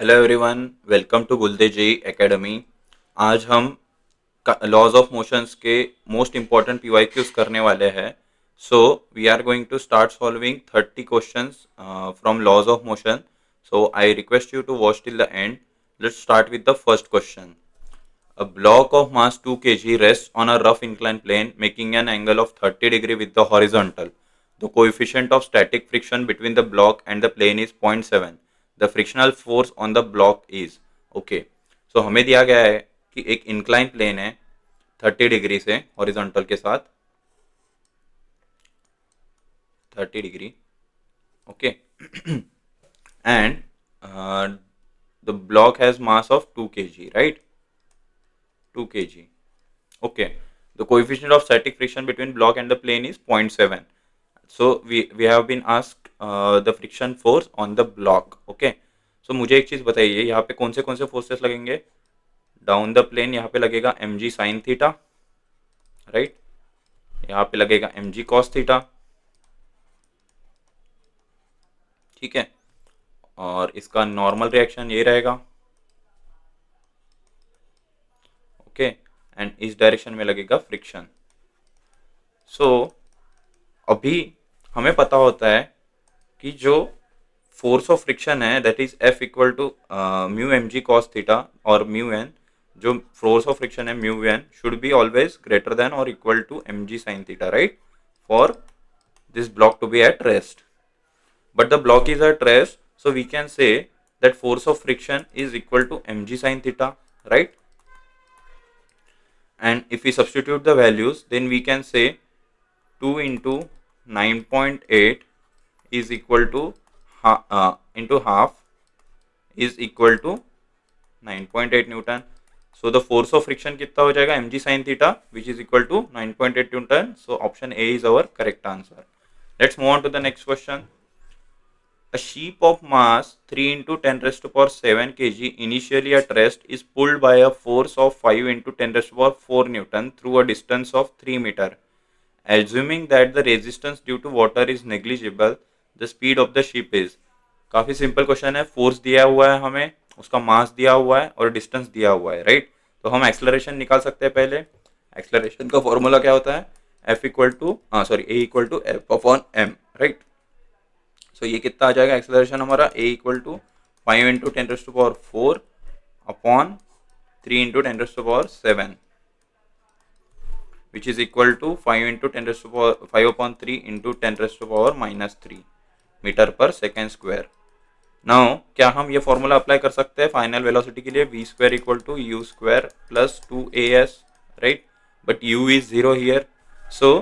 Hello everyone, welcome to Gulde ji academy. आज हम laws of motions के मोस्ट इंपॉर्टेंट पीवाईक्यूज करने वाले हैं। So we are going to start solving 30 questions from laws of motion. So I request you to watch till the end. Let's start with the first question. A block of mass 2 kg rests on a rough inclined plane making an angle of 30 degree with the horizontal. The coefficient of static friction between the block and the plane is 0.7. The frictional force on the block is okay. So हमें दिया गया है कि एक inclined plane है 30 degree से horizontal के साथ 30 degree okay and the block has mass of 2 kg, right? 2 kg. Okay. The coefficient of static friction between block and the plane is 0.7. So we have been asked the friction force on the block. Okay. So मुझे एक चीज बताइए, यहाँ पे कौन से forces लगेंगे? Down the plane यहाँ पे लगेगा mg साइन थीटा, राइट? यहाँ पे लगेगा mg कॉस थीटा, ठीक है। और इसका नॉर्मल रिएक्शन ये रहेगा, ओके। एंड इस डायरेक्शन में लगेगा फ्रिक्शन। सो अभी हमें पता होता है कि जो फोर्स ऑफ फ्रिक्शन है that is F equal to mu M ji cos theta और म्यू एन। जो फोर्स ऑफ फ्रिक्शन है mu N should be always greater than और equal to M G sine theta, right? For this block to be at rest, but the block is at rest, so we can say that force of friction is equal to mg sin theta, right? And if we substitute the values, then we can say 2 into 9.8 is equal to into half is equal to 9.8 Newton. So the force of friction कितना हो जाएगा? mg sin theta, which is equal to 9.8 Newton. So option A is our correct answer. Let's move on to the next question. A sheep of mass 3 into 10 raised to power 7 kg initially at rest is pulled by a force of 5 into 10 raised to power 4 Newton through a distance of 3 meter. Assuming that the resistance due to water is negligible, the speed of the ship is. काफी simple question है। Force दिया हुआ है हमें, उसका मास दिया हुआ है और डिस्टेंस दिया हुआ है, राइट? तो हम एक्सलरेशन निकाल सकते हैं। पहले एक्सलरेशन का फॉर्मूला क्या होता है? F equal to A equal to F upon M, right? So ये कितना आ जाएगा एक्सेलरेशन हमारा? A equal to 5 into 10 raise to power 4 upon 3 into 10 raise to power 7, which is equal to 5 into 10 raise to power 5 upon 3 into 10 raise to power -3 metre per second square. Now क्या हम ये formula apply कर सकते हैं final velocity के लिए? V square equal to u square plus 2as, right? But u is 0 here, so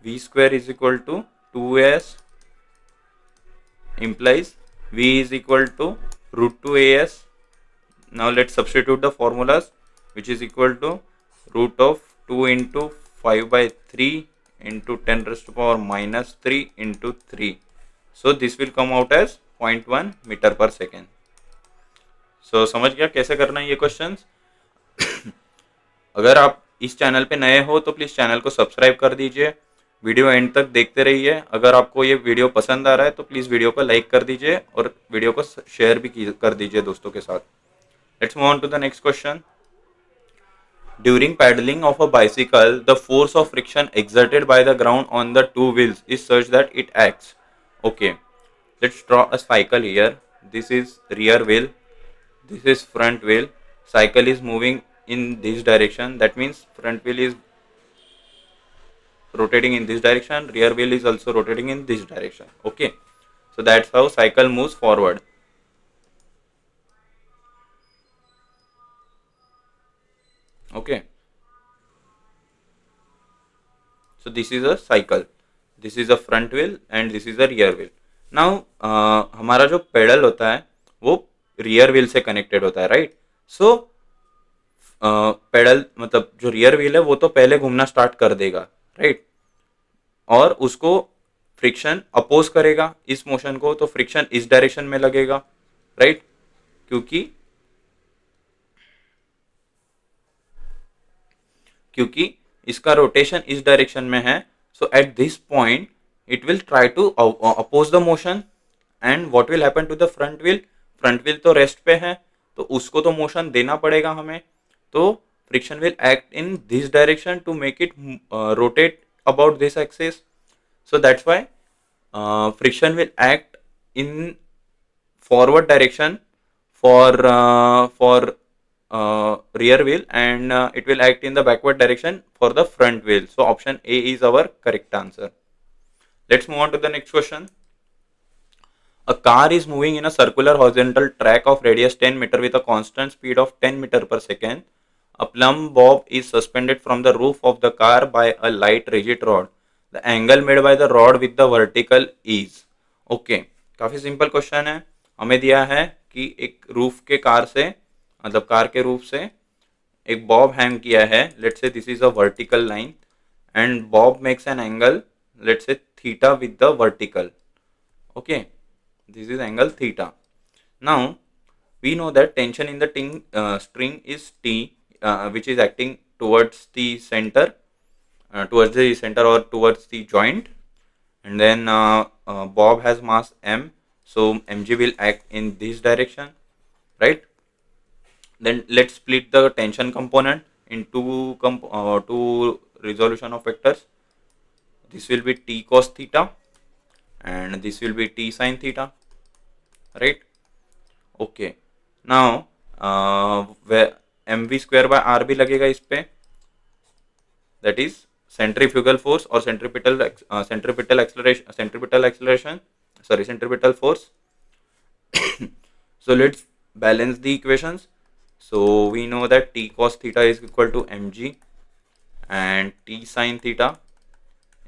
v square is equal to 2s implies v is equal to root 2 as. Now let's substitute the formulas, which is equal to root of 2 into 5 by 3 into 10 raised to power -3 into 3. So this will come out as 0.1 meter per second. So समझ गया कैसे करना है ये questions? अगर आप इस channel पे नए हो तो प्लीज़ चैनल को सब्सक्राइब कर दीजिए, वीडियो एंड तक देखते रहिए। अगर आपको ये वीडियो पसंद आ रहा है तो प्लीज़ वीडियो को लाइक कर दीजिए और वीडियो को शेयर भी कर दीजिए दोस्तों के साथ। Let's move on to the next question. During pedalling of a bicycle the force of friction exerted by the ground on the two wheels is such that it acts. Okay, let's draw a cycle here. This is rear wheel, this is front wheel. Cycle is moving in this direction, that means front wheel is rotating in this direction, rear wheel is also rotating in this direction. Okay, so that's how cycle moves forward. Okay, so this is a cycle, this is a front wheel and this is a rear wheel. Now हमारा जो pedal होता है वो rear wheel से connected होता है, right? सो pedal मतलब जो रियर व्हील है वो तो पहले घूमना स्टार्ट कर देगा, राइट? और उसको फ्रिक्शन अपोज करेगा इस मोशन को, तो फ्रिक्शन इस डायरेक्शन में लगेगा, राइट? क्योंकि इसका रोटेशन इस डायरेक्शन में है। So at this point it will try to oppose the motion, and what will happen to the front wheel? Front wheel तो रेस्ट पे है, तो उसको तो मोशन देना पड़ेगा हमें, तो friction will act in this direction to make it rotate about this axis. So that's why friction will act in forward direction for rear wheel, and it will act in the backward direction for the front wheel. So option A is our correct answer. Let's move on to the next question. A car is moving in a circular horizontal track of radius 10 meter with a constant speed of 10 meter per second. A plumb bob is suspended from the roof of the car by a light rigid rod. The angle made by the rod with the vertical is. Okay, काफी simple question है. हमें दिया है कि एक roof के car से, मतलब कार के रूफ से एक बॉब हैंग किया है. Let's say this is a vertical line and Bob makes an angle, let's say theta with the vertical. Okay, this is angle theta. Now we know that tension in the string is T, which is acting towards the center, or towards the joint, and then bob has mass m, so mg will act in this direction, right? Then let's split the tension component into two resolution of vectors. This will be T cos theta and this will be T sin theta, right? Okay, now where mv square by r भी लगेगा इस पे, that is centrifugal force or centripetal force. So let's balance the equations. So we know that T cos theta is equal to mg and T sin theta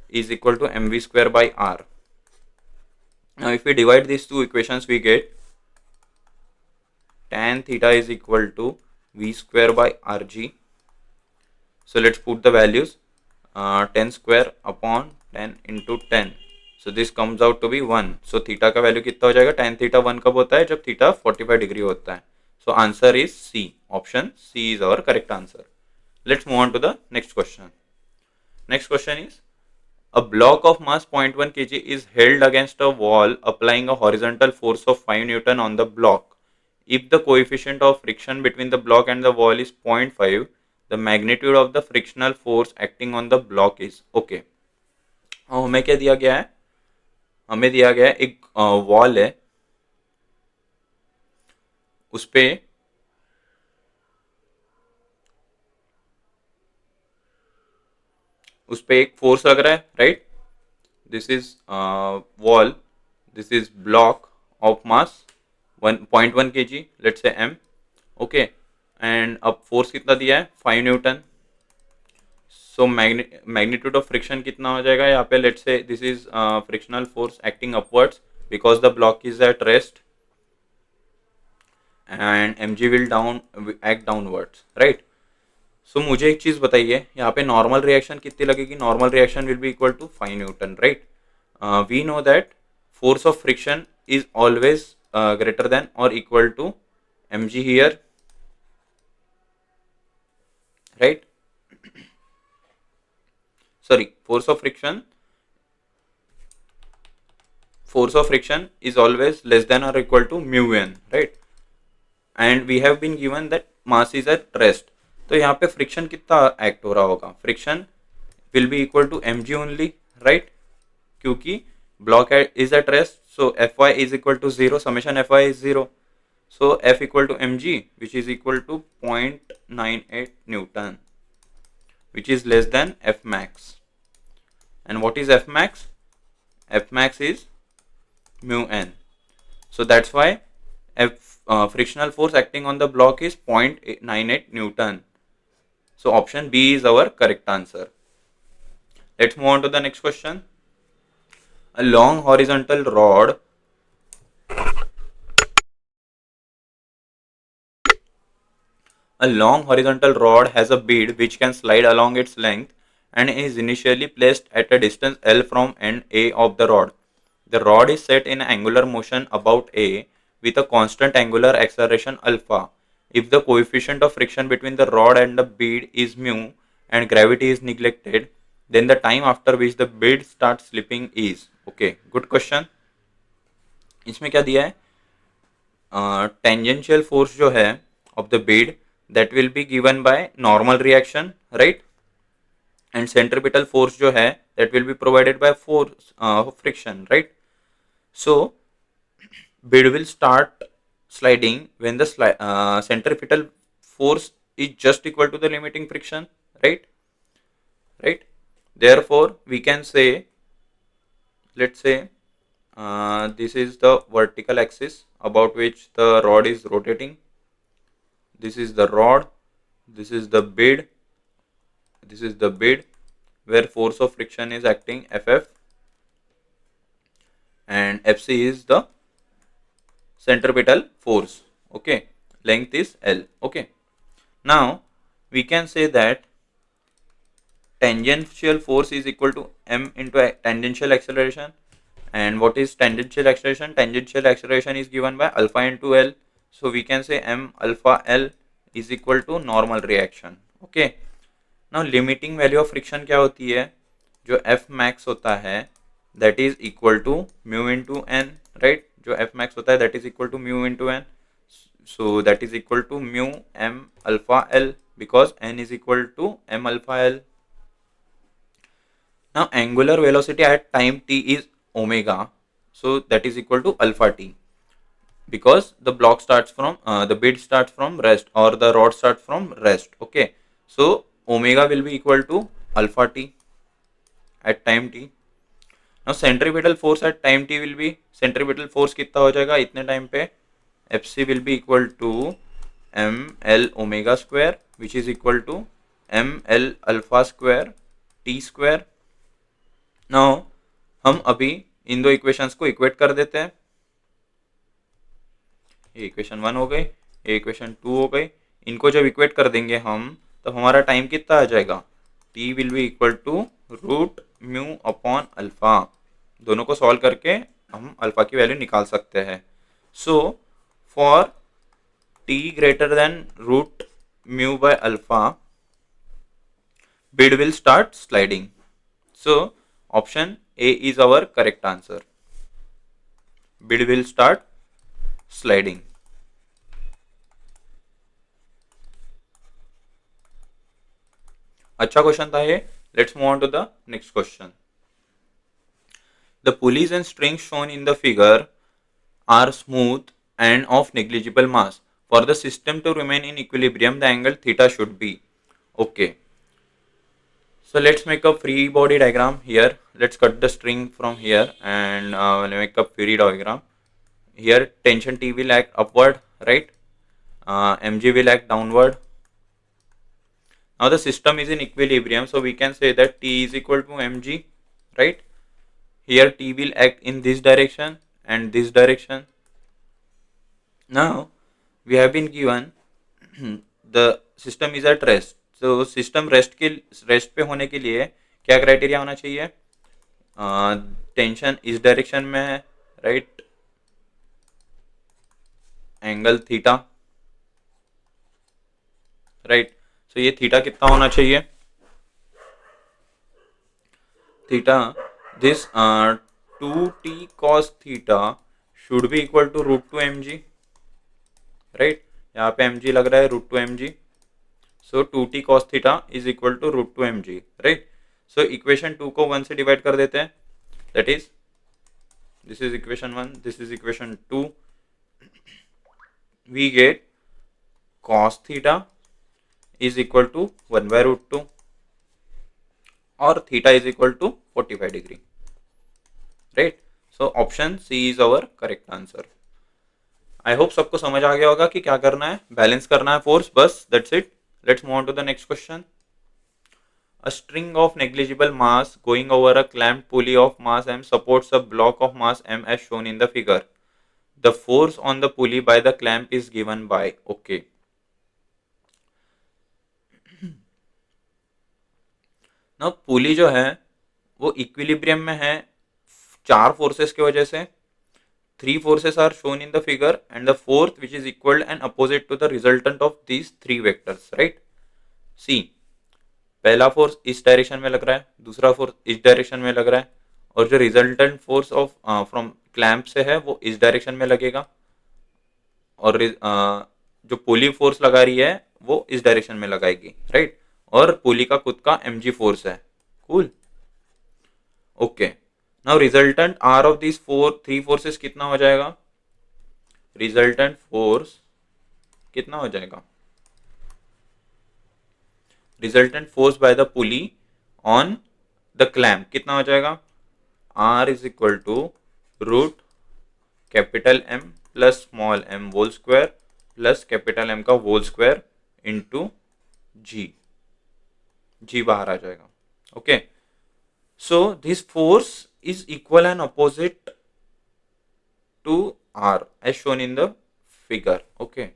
is equal to mv square by r. Now if we divide these two equations, we get tan theta is equal to v square by rg. So let's put the values, 10 square upon 10 into 10. So this comes out to be 1. So theta का value कितना हो जाएगा? tan theta 1 कब होता है? जब theta 45 degree होता है. So answer is C. Option C is our correct answer. Let's move on to the next question. Next question is, a block of mass 0.1 kg is held against a wall applying a horizontal force of 5 Newton on the block. If the coefficient of friction between the block and the wall is 0.5, the magnitude of the frictional force acting on the block is. Okay. हमें क्या दिया गया है? हमें दिया गया है एक वॉल है, उस पे एक फोर्स लग रहा है, right? This is wall, this is block of mass 1.1 kg, let's say m. Okay, and अब फोर्स कितना दिया है? 5 newton. So magnitude of friction कितना हो जाएगा यहाँ पे? Let's say this is frictional force acting upwards because the block is at rest and mg will act downwards, right? So मुझे एक चीज बताइए, यहाँ पे नॉर्मल रिएक्शन कितनी लगेगी? Normal reaction will be equal to 5 newton, right? We know that force of friction is always greater than or equal to mg here, right? Sorry, force of friction is always less than or equal to mu n, right? And we have been given that mass is at rest. तो यहाँ पे friction कितना act हो रहा होगा? Friction will be equal to mg only, right? क्योंकि block is at rest, so Fy is equal to 0, summation Fy is 0. So F equal to mg, which is equal to 0.98 Newton, which is less than F max. And what is F max? F max is mu n. So that's why frictional force acting on the block is 0.98 Newton. So option B is our correct answer. Let's move on to the next question. A long horizontal rod has a bead which can slide along its length and is initially placed at a distance L from end A of the rod. The rod is set in angular motion about A with a constant angular acceleration alpha. If the coefficient of friction between the rod and the bead is mu and gravity is neglected, then the time after which the bead starts slipping is. Okay, good question. इसमें क्या दिया है? Tangential force जो है of the bed that will be given by normal reaction, right, and centripetal force जो है that will be provided by force friction, right. So bed will start sliding when the centripetal force is just equal to the limiting friction, right, right. Therefore we can say, let's say, this is the vertical axis about which the rod is rotating. This is the rod, this is the bed, this is the bed where force of friction is acting Ff, and Fc is the centripetal force. Okay, length is L. Okay, now we can say that tangential force is equal to m into tangential acceleration. And what is tangential acceleration? Tangential acceleration is given by alpha into L. So we can say m alpha L is equal to normal reaction. Okay, now limiting value of friction क्या होती है? जो F max होता है that is equal to mu into n, right. जो F max होता है that is equal to mu into n. So that is equal to mu m alpha L because n is equal to m alpha L. Now angular velocity at time t is omega, so that is equal to alpha t because the block starts from the bed starts from rest or the rod starts from rest. Okay, so omega will be equal to alpha t at time t. Now centripetal force at time t will be, centripetal force कितना हो जाएगा इतने time पे, Fc will be equal to ml omega square which is equal to ml alpha square t square. Now हम अभी इन दो equations को equate कर देते हैं. ये इक्वेशन 1 हो गई, ये इक्वेशन 2 हो गई. इनको जब इक्वेट कर देंगे हम तब हमारा टाइम कितना आ जाएगा, t will be equal to root mu upon alpha. दोनों को सॉल्व करके हम अल्फा की वैल्यू निकाल सकते हैं. So for t greater than root mu by alpha bed will start sliding. So option A is our correct answer. Bed will start sliding. अच्छा question था ये. Let's move on to the next question. The pulleys and strings shown in the figure are smooth and of negligible mass. For the system to remain in equilibrium, the angle theta should be. Okay. So let's make a free body diagram here. Let's cut the string from here and we'll make a free diagram. Here tension T will act upward, right? Mg will act downward. Now the system is in equilibrium, so we can say that T is equal to Mg, right? Here T will act in this direction and this direction. Now we have been given the system is at rest. तो system rest पे होने के लिए क्या criteria होना चाहिए, tension इस direction में है, right, angle theta, right. So ये थीटा कितना होना चाहिए, theta this 2t cos theta should be equal to root two M g, right. यहाँ पे mg लग रहा है root two M g. So 2t cos theta is equal to root 2 mg, right? So equation 2 को 1 से divide कर देते हैं. That is, this is equation 1, this is equation 2. We get cos theta is equal to 1 by root 2 और theta is equal to 45 degree, right? So option C is our correct answer. I hope सबको समझ आ गया होगा कि क्या करना है, balance करना है फोर्स, बस. That's it. Let's move on to the next question. A string of negligible mass going over a clamped pulley of mass m supports a block of mass m as shown in the figure. The force on the pulley by the clamp is given by. Okay. Now pulley जो है वो equilibrium में है चार forces की वजह से. 3 forces are shown in the figure and the fourth which is equal and opposite to the resultant of these 3 vectors, right? See, पहला फोर्स इस डायरेक्शन में लग रहा है, दूसरा फोर्स इस डायरेक्शन में लग रहा है और जो resultant force of from clamp से है वो इस डायरेक्शन में लगेगा. और जो पुली फोर्स लगा रही है वो इस डायरेक्शन में लगाएगी, राइट। और पुली का खुद का mg फोर्स है। Cool, okay. Now resultant R of this three forces कितना हो जाएगा? रिजल्टेंट फोर्स कितना हो जाएगा? Resultant force by the pulley on the clamp कितना हो जाएगा? R is equal to root capital M plus small m whole square plus capital M का होल स्क्वायर इंटू जी बाहर आ जाएगा। Okay, so this force is equal and opposite to R as shown in the figure. Okay,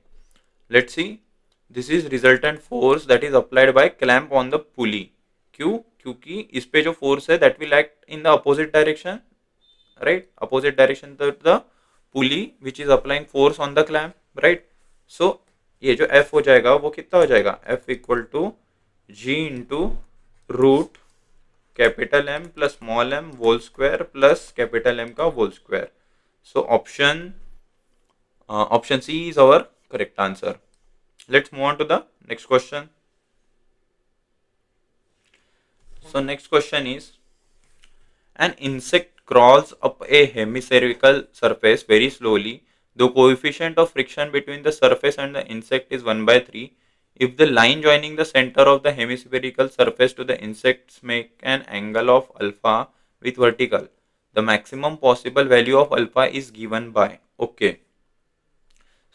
let's see. This is resultant force that is applied by clamp on the pulley. क्यों? क्योंकि इस पे जो force है that will act in the opposite direction, right? Opposite direction to the pulley which is applying force on the clamp, right? So ये जो F हो जाएगा वो कितना हो जाएगा? F equal to G into root capital M plus small m whole square plus capital M का whole square. So option C is our correct answer. Let's move on to the next question. So next question is, an insect crawls up a hemispherical surface very slowly. The coefficient of friction between the surface and the insect is 1/3. If the line joining the center of the hemispherical surface to the insects make an angle of alpha with vertical, the maximum possible value of alpha is given by. Okay.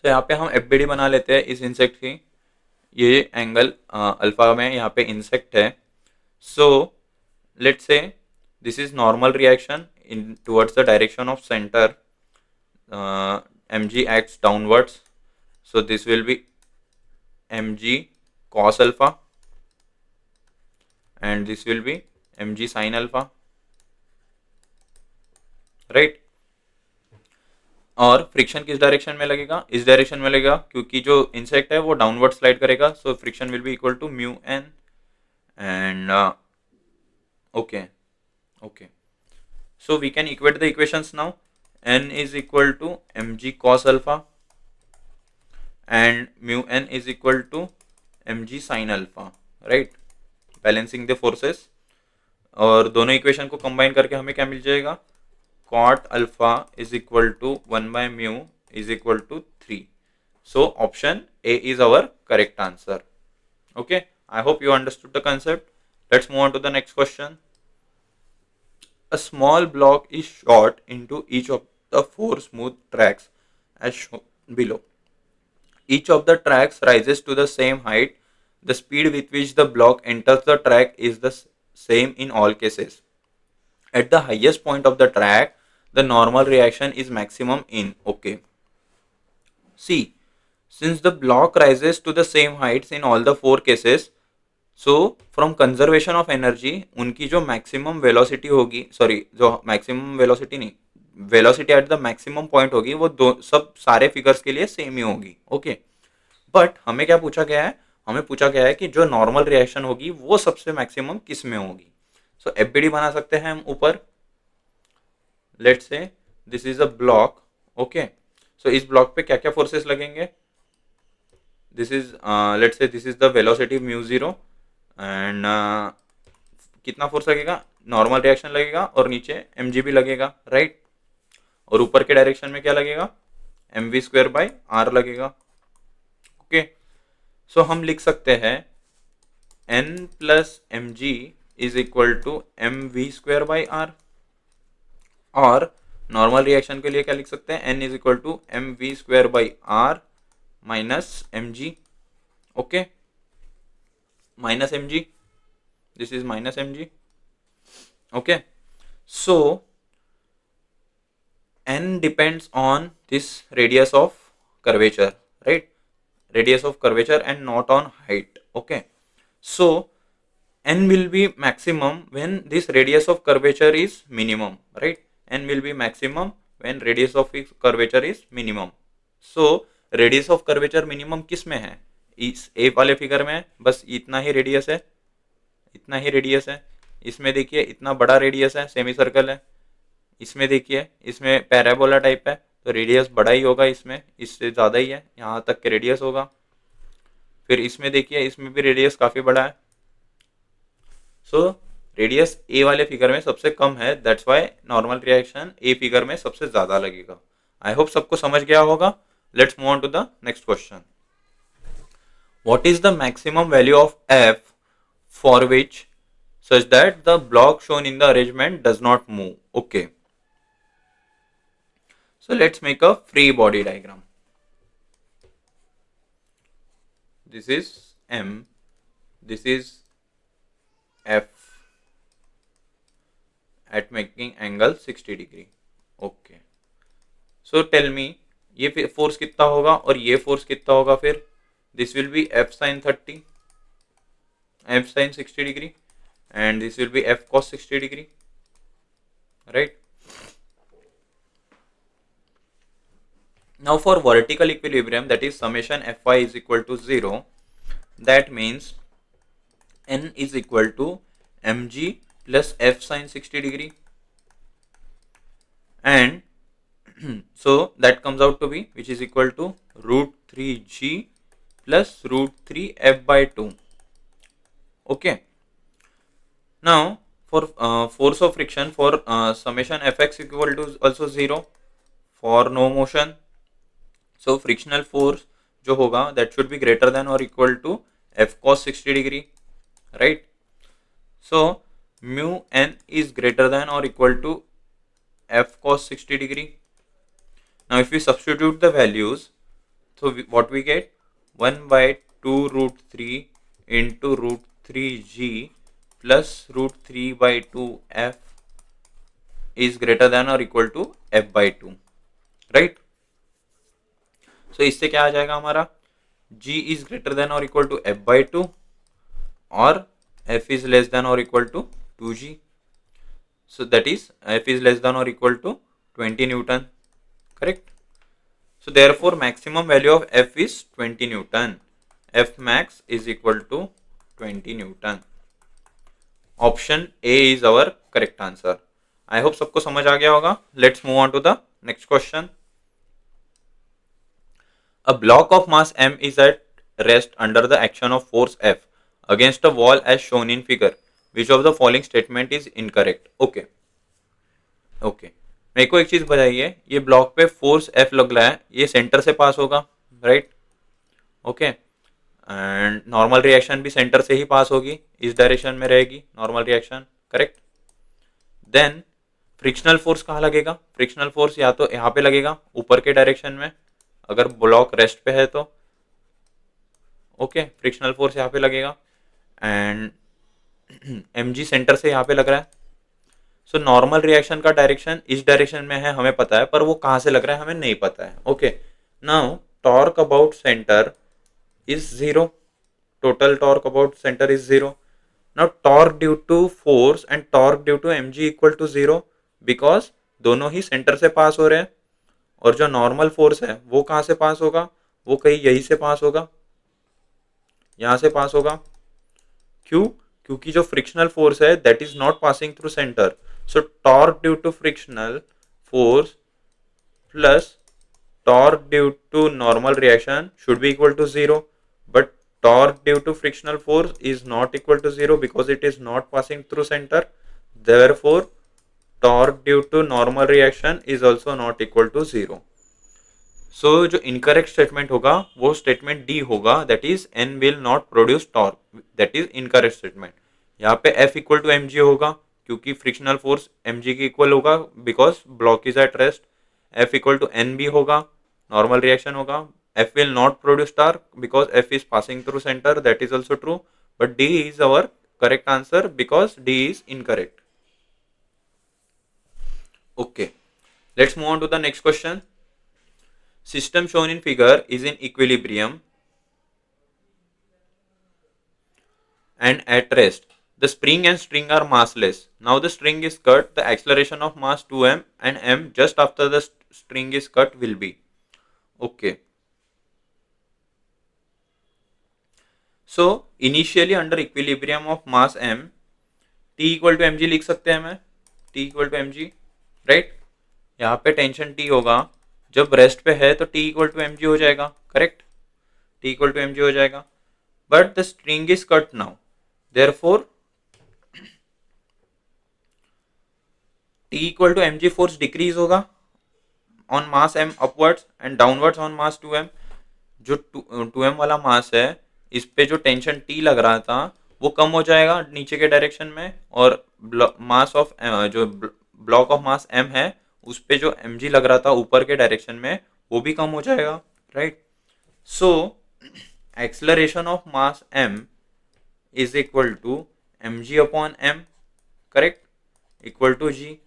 तो यहाँ पे हम FBD बना लेते हैं इस insect की। ये एंगल अल्फा में यहाँ पे इंसेक्ट है। So let's say this is normal reaction in towards the direction of centre, mg acts downwards, so this will be mg cos alpha and this will be mg sin alpha, right? और friction किस direction में लगेगा? इस direction में लगेगा क्योंकि जो insect है वो डाउनवर्ड स्लाइड करेगा, so friction will be equal to mu n and okay okay, so we can equate the equations now. n is equal to mg cos alpha and mu n is equal to mg sin alpha, right? Balancing the forces, और दोनों equation को combine करके हमें क्या मिल जाएगा? cot alpha is equal to 1 by mu is equal to 3. So option A is our correct answer. Okay, I hope you understood the concept. Let's move on to the next question. A small block is shot into each of the four smooth tracks as shown below. Each of the tracks rises to the same height. The speed with which the block enters the track is the same in all cases. At the highest point of the track, the normal reaction is maximum in. Okay. See, since the block rises to the same heights in all the four cases, so from conservation of energy, उनकी जो maximum velocity होगी, sorry, जो maximum velocity नहीं, velocity at the maximum point होगी, वो दो सब सारे फिगर्स के लिए सेम ही होगी। ओके, बट हमें क्या पूछा गया है? हमें पूछा गया है कि जो नॉर्मल रिएक्शन होगी वो सबसे मैक्सिमम किस में होगी। सो एफबीडी बना सकते हैं हम ऊपर। Let's say this is a block. Okay, so इस ब्लॉक पे क्या क्या फोर्सेस लगेंगे? This is let's say this is the velocity mu zero and कितना फोर्स लगेगा? नॉर्मल रिएक्शन लगेगा और नीचे mg भी लगेगा, राइट? और ऊपर के डायरेक्शन में क्या लगेगा? mv स्क्वायर बाई आर लगेगा। ओके, सो हम लिख सकते हैं n plus mg is equal to mv square by r, और नॉर्मल रिएक्शन के लिए क्या लिख सकते हैं? n is equal to mv square by r minus mg। Okay, minus mg, this is minus mg. Okay, so n depends on this radius of curvature, right? Radius of curvature and not on height. Okay, so n will be maximum when this radius of curvature is minimum, right? N will be maximum when radius of curvature is minimum. So radius of curvature minimum किस में है? इस ए वाले figure में बस इतना ही radius है, इतना ही रेडियस है। इसमें देखिए इतना बड़ा रेडियस है, सेमी सर्कल है। इसमें देखिए इसमें पैराबोला टाइप है, तो रेडियस बड़ा ही होगा, इसमें इससे ज़्यादा ही है, यहाँ तक के रेडियस होगा। फिर इसमें देखिए, इसमें भी रेडियस काफ़ी बड़ा है। सो रेडियस ए वाले फिगर में सबसे कम है, that's why normal reaction a figure में सबसे ज़्यादा लगेगा। आई होप सबको समझ गया होगा। Let's move on to the next question. What is the maximum value of f for which such that the block shown in the arrangement does not move? Okay. So let's make a free body diagram. This is M, this is F at making angle 60 degree. Okay. So tell me, ये force कितना होगा और ये force कितना होगा फिर? This will be F sin 30, F sin 60 degree, and this will be F cos 60 degree, right? Now for vertical equilibrium, that is summation Fy is equal to 0, that means N is equal to mg plus F sin 60 degree, and so that comes out to be, which is equal to root 3g plus root 3 F by 2. Okay. Now for force of friction, for summation Fx equal to also 0 for no motion. So frictional force जो होगा that should be greater than or equal to F cos 60 degree, right? So mu n is greater than or equal to F cos 60 degree. Now if we substitute the values, so what we get, 1 by 2 root 3 into root 3g plus root 3 by 2 f is greater than or equal to f by 2, right? So इससे क्या आ जाएगा हमारा, g is greater than or equal to f by 2 और f is less than or equal to 2g. So that is f is less than or equal to 20 Newton, correct? So therefore maximum value of f is 20 Newton. F max is equal to 20 Newton. Option A is our correct answer. I hope सबको समझ आ गया होगा. Let's move on to the next question. A block of mass m is at rest under the action of force F against a wall as shown in figure. Which of the following statement is incorrect? Okay. Okay. मेरे को एक चीज बताइए, ये block पे force F लग रहा है, ये सेंटर से पास होगा, राइट? ओके. एंड नॉर्मल रिएक्शन भी सेंटर से ही पास होगी, इस डायरेक्शन में रहेगी normal reaction, correct? Then frictional force कहाँ लगेगा? फ्रिक्शनल फोर्स या तो यहाँ पे लगेगा ऊपर के डायरेक्शन में, अगर ब्लॉक रेस्ट पे है तो, ओके, फ्रिक्शनल फोर्स यहाँ पे लगेगा, एंड mg सेंटर से यहाँ पे लग रहा है. सो नॉर्मल रिएक्शन का डायरेक्शन इस डायरेक्शन में है, हमें पता है, पर वो कहाँ से लग रहा है हमें नहीं पता है. Okay. Now torque about centre is 0. Total torque about center is 0. Now torque due to force and torque due to mg equal to 0 because दोनों ही सेंटर से पास हो रहे हैं, और जो नॉर्मल फोर्स है वो कहाँ से पास होगा? वो कहीं यहीं से पास होगा, यहाँ से पास होगा. क्यों? क्योंकि जो फ्रिक्शनल फोर्स है that is not passing through centre. So torque due to frictional force plus torque due to normal reaction should be equal to 0, but torque due to frictional force is not equal to 0 because it is not passing through center. Therefore torque due to normal reaction is also not equal to 0. So जो incorrect statement होगा वो statement D होगा, that is N will not produce torque, that is incorrect statement. यहाँ पे F equal to mg होगा क्योंकि frictional force mg के equal होगा because block is at rest. F equal to N भी होगा, normal reaction होगा. F will not produce torque because F is passing through center, that is also true, but D is our correct answer because D is incorrect. Okay, let's move on to the next question. System shown in figure is in equilibrium and at rest. The spring and string are massless. Now the string is cut, the acceleration of mass 2m and m just after the string is cut will be. Okay. So initially under equilibrium of mass m, T equal to mg लिख सकते हैं मैं, T equal to mg, right? यहाँ पे tension T होगा जब rest पे है तो T equal to M G हो जाएगा, correct, T equal to M G हो जाएगा. But the string is cut now, therefore T equal to M G force decrease होगा on mass M upwards and downwards on mass two M. जो two M वाला mass है, इस पे जो tension T लग रहा था वो कम हो जाएगा नीचे के डायरेक्शन में, और मास ऑफ जो ब्लॉक ऑफ मास एम है उस पे जो एम जी लग रहा था ऊपर के डायरेक्शन में वो भी कम हो जाएगा, right. So acceleration of mass m is equal to mg upon m, correct, equal to g,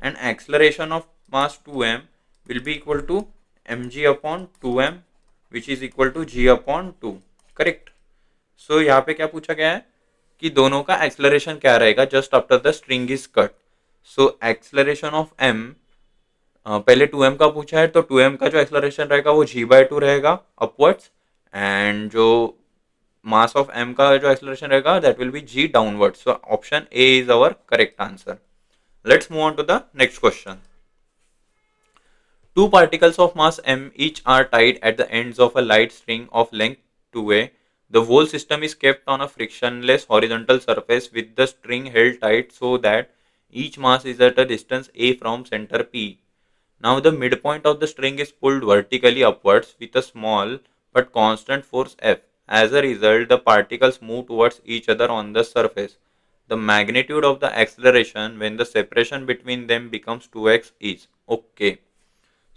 and acceleration of mass 2m will be equal to mg upon 2m which is equal to g upon 2, correct. So यहाँ पे क्या पूछा गया है कि दोनों का acceleration क्या रहेगा just after the string is cut. So acceleration of m, पहले 2m का पूछा है तो 2m का जो एक्सलरेशन रहेगा वो g/2 रहेगा अपवर्ड्स, एंड जो mass of m का जो acceleration रहेगा that will be g downwards. So option A is our correct answer. Let's move on to the next question. Two particles of mass m each are tied at the ends of a light string of length 2a. The whole system is kept on a frictionless horizontal surface with the string held tight so that each mass is at a distance a from center P. Now the midpoint of the string is pulled vertically upwards with a small but constant force F. As a result, the particles move towards each other on the surface. The magnitude of the acceleration when the separation between them becomes 2x is. Okay.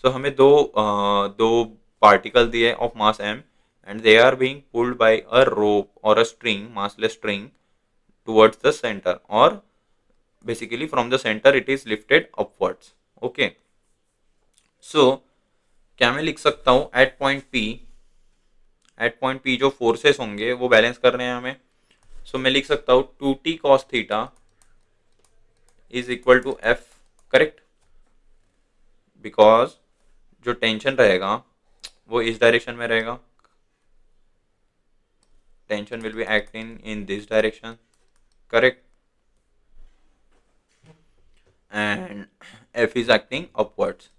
So हमें दो particle दिए of mass m and they are being pulled by a rope or a string, massless string, towards the center, or basically from the center it is lifted upwards. Okay. So क्या मैं लिख सकता हूँ eight point P जो forces होंगे वो balance कर रहे हैं हमें. सो मैं लिख सकता हूँ 2t cos theta is equal to f, correct, because जो टेंशन रहेगा वो इस डायरेक्शन में रहेगा, tension will be acting in this direction, correct, and f is acting upwards.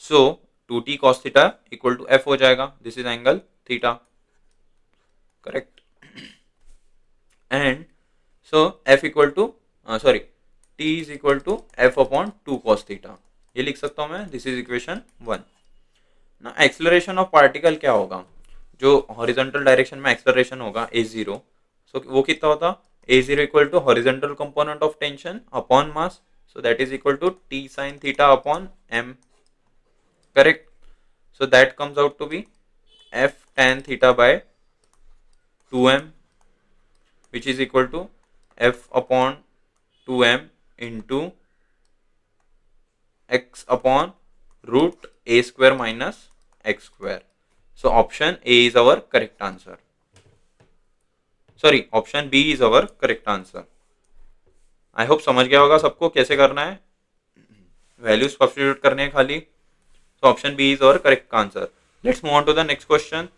So 2t cos theta equal to f हो जाएगा, this is angle theta, correct. And so f equal to sorry t is equal to F upon 2 cos theta, ये लिख सकता हूँ मैं, this is equation 1. ना acceleration of particle क्या होगा, जो हॉरिजॉन्टल डायरेक्शन में एक्सेलरेशन होगा ए जीरो, सो वो कितना होता, A zero equal to horizontal component of tension upon mass, so that is equal to T sine theta upon M, correct. So that comes out to be F tan theta by 2m which is equal to f upon 2m into x upon root a square minus x square. So option A is our correct answer. Sorry, option B is our correct answer. I hope समझ गया होगा सबको कैसे करना है, values substitute करने हैं खाली. So option B is our correct answer. Let's move on to the next question.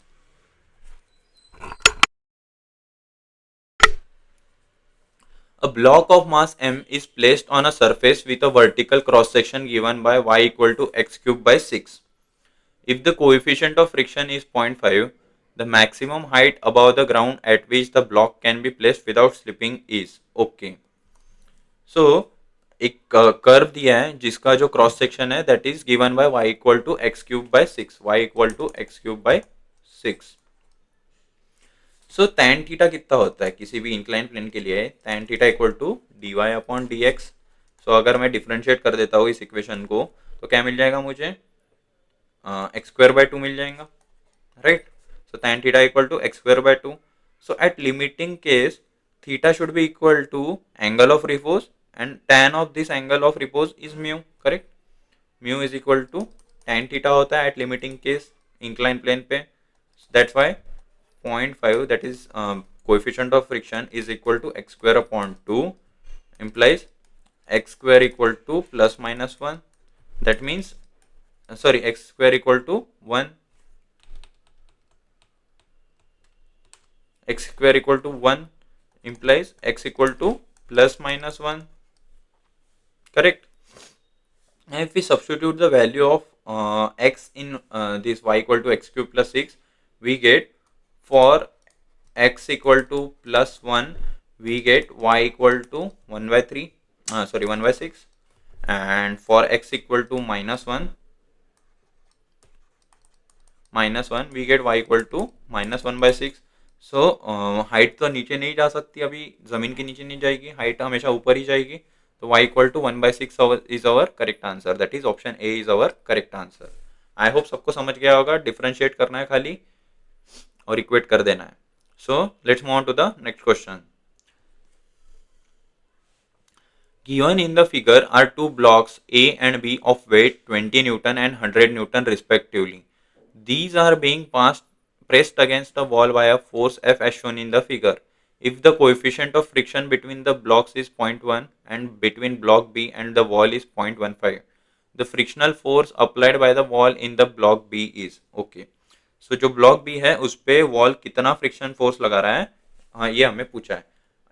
A block of mass m is placed on a surface with a vertical cross section given by y equal to x cube by 6. If the coefficient of friction is 0.5, the maximum height above the ground at which the block can be placed without slipping is. Okay. So एक curve दिया है जिसका जो cross section है that is given by y equal to x cube by 6, y equal to x cube by 6. So tan theta कितना होता है किसी भी इंक्लाइन प्लेन के लिए, tan theta equal to D Y upon D X. So अगर मैं differentiate कर देता हूँ इस इक्वेशन को तो क्या मिल जाएगा मुझे, एक्स स्क्वायर बाय 2 मिल जाएगा, right. So tan theta equal to X square by 2. So at limiting case theta should be equal to angle of repose and tan of this angle of repose is mu, correct. Mu is equal to tan theta होता है at limiting case incline plane पे. That's Y 0.5 that is coefficient of friction is equal to x square upon 2 implies x square equal to plus minus 1, that means sorry x square equal to 1, x square equal to 1 implies x equal to plus minus 1, correct. if we substitute the value of x in this y equal to x cube plus 6, we get for x equal to plus 1, we get y equal to 1 by 3, sorry 1 by 6, and for x equal to minus 1 we get y equal to minus 1 by 6. So height तो नीचे नहीं जा सकती, अभी ज़मीन के नीचे नहीं जाएगी, हाइट हमेशा ऊपर ही जाएगी, तो y equal to 1/6 is our correct answer, that is option A is our correct answer. I hope सबको समझ गया होगा, डिफरेंशिएट करना है खाली और इक्वेट कर देना है. So let's move on to the next question. Given in the figure are two blocks A and B of weight 20 Newton and 100 Newton respectively. These are being pressed against a wall by a force F as shown in the figure. If the coefficient of friction between the blocks is 0.1 and between block B and the wall is 0.15, the frictional force applied by the wall in the block B is. Okay. So जो block B है उस पे wall कितना friction force लगा रहा है, हाँ ये हमें पूछा है.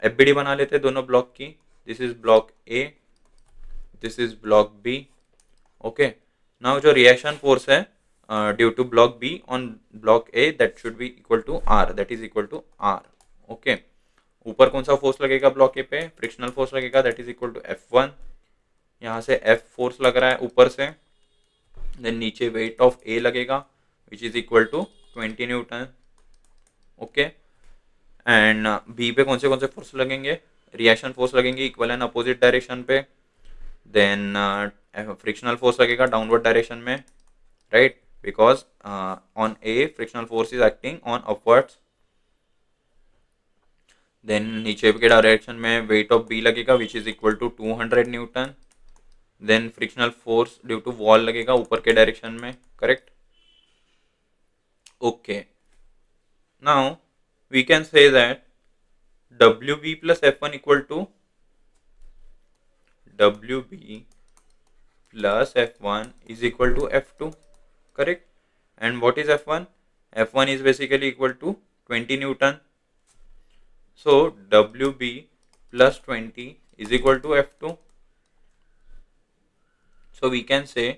FBD बना लेते हैं दोनों block की. This is block A, this is block B. Okay. Now जो reaction force है due to block B on block A, that should be equal to R, that is equal to R. Okay. ऊपर कौन सा force लगेगा block A पे, frictional force लगेगा, that is equal to F1. यहाँ से F force लग रहा है ऊपर से, देन नीचे वेट ऑफ ए लगेगा which is equal to 20 newton. Okay. And B पे कौन से फोर्स लगेंगे, रिएक्शन फोर्स लगेंगे इक्वल एंड अपोजिट डायरेक्शन पे. देन फ्रिक्शनल फोर्स लगेगा डाउनवर्ड डायरेक्शन में, right, because on A frictional force is acting on upwards. Then नीचे के डायरेक्शन में वेट ऑफ बी लगेगा which is equal to 200 newton. Then frictional force due to wall लगेगा ऊपर के direction में, correct. Okay. Now we can say that WB plus F1 equal to WB plus F1 is equal to F2, correct. And what is F1? F1 is basically equal to 20 Newton. So WB plus 20 is equal to F2. So we can say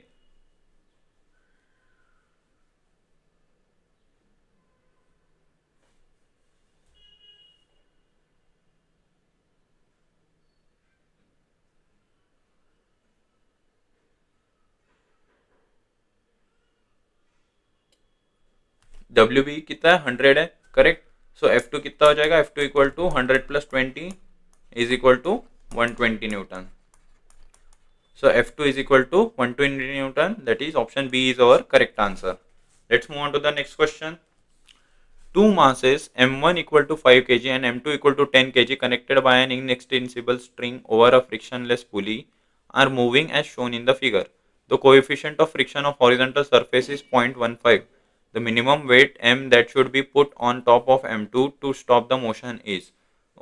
WB कितना है, 100 है, correct. सो F2 कितना हो जाएगा, F2 equal to 100 plus 20 is equal to 120 newton. So F2 is equal to 120 Newton, that is option B is our correct answer. Let's move on to the next question. Two masses M1 equal to 5 kg and M2 equal to 10 kg connected by an inextensible string over a frictionless pulley are moving as shown in the figure. The coefficient of friction of horizontal surface is 0.15. The minimum weight M that should be put on top of M2 to stop the motion is.